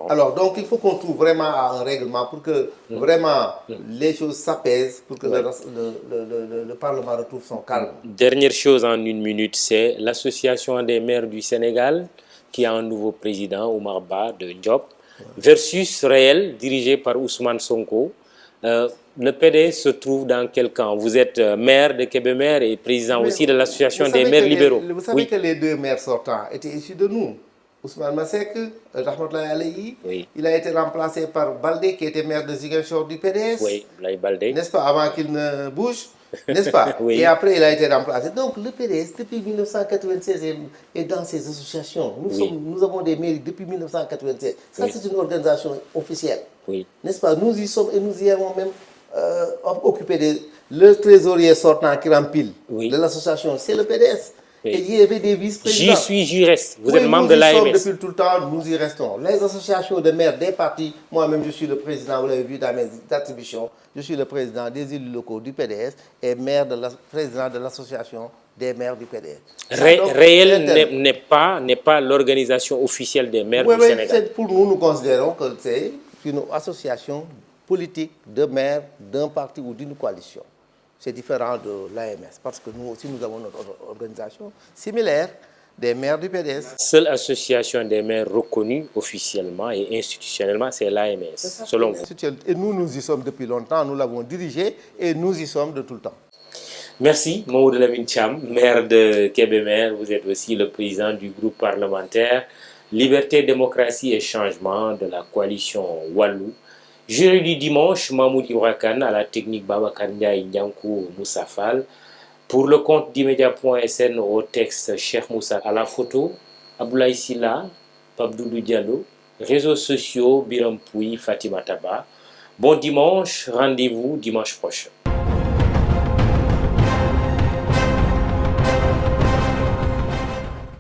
Alors, donc, il faut qu'on trouve vraiment un règlement pour que vraiment les choses s'apaisent, pour que le Parlement retrouve son calme. Dernière chose en une minute, c'est l'Association des maires du Sénégal qui a un nouveau président, Oumar Ba de Diop, versus Réel, dirigé par Ousmane Sonko. Le PDS se trouve dans quel camp? Vous êtes maire de Kébémer et président aussi de l'Association des maires libéraux. Vous savez que les deux maires sortants étaient issus de nous. Ousmane Masek, Rahmatoulaye Alayhi, il a été remplacé par Baldé, qui était maire de Ziguinchor du PDS. Oui, Baldé. N'est-ce pas, avant qu'il ne bouge, n'est-ce pas? Et après, il a été remplacé. Donc, le PDS, depuis 1996, est dans ces associations. Nous avons des mairies depuis 1996. Ça, c'est une organisation officielle. N'est-ce pas? Nous y sommes et nous y avons même occupé le trésorier sortant qui rempile de l'association. C'est le PDS. Et il y avait des vice-présidents. J'y reste. Vous êtes membre de l'AMS. Depuis tout le temps, nous y restons. Les associations de maires des partis, moi-même je suis le président, vous l'avez vu dans mes attributions, je suis le président des élus locaux du PDS et président de l'association des maires du PDS. Réel n'est pas l'organisation officielle des maires du Sénégal. Pour nous, nous considérons que c'est une association politique de maires d'un parti ou d'une coalition. C'est différent de l'AMS, parce que nous aussi, nous avons notre organisation similaire des maires du PDS. Seule association des maires reconnue officiellement et institutionnellement, c'est l'AMS, selon vous. Et nous y sommes depuis longtemps, nous l'avons dirigé et nous y sommes de tout le temps. Merci, Mamadou Lamine Thiam, maire de Kébémer. Vous êtes aussi le président du groupe parlementaire Liberté, Démocratie et Changement de la coalition Wallou. Jury du dimanche, Mahmoud Ibrakan à la technique Babacar Ndiaye Ndiankou Moussa Fall. Pour le compte d'Imedia.sn au texte Cheikh Moussa à la photo, Aboulaye Silla, Pape Doudou Diallo, réseaux sociaux Biram Pouy, Fatima Taba. Bon dimanche, rendez-vous dimanche prochain.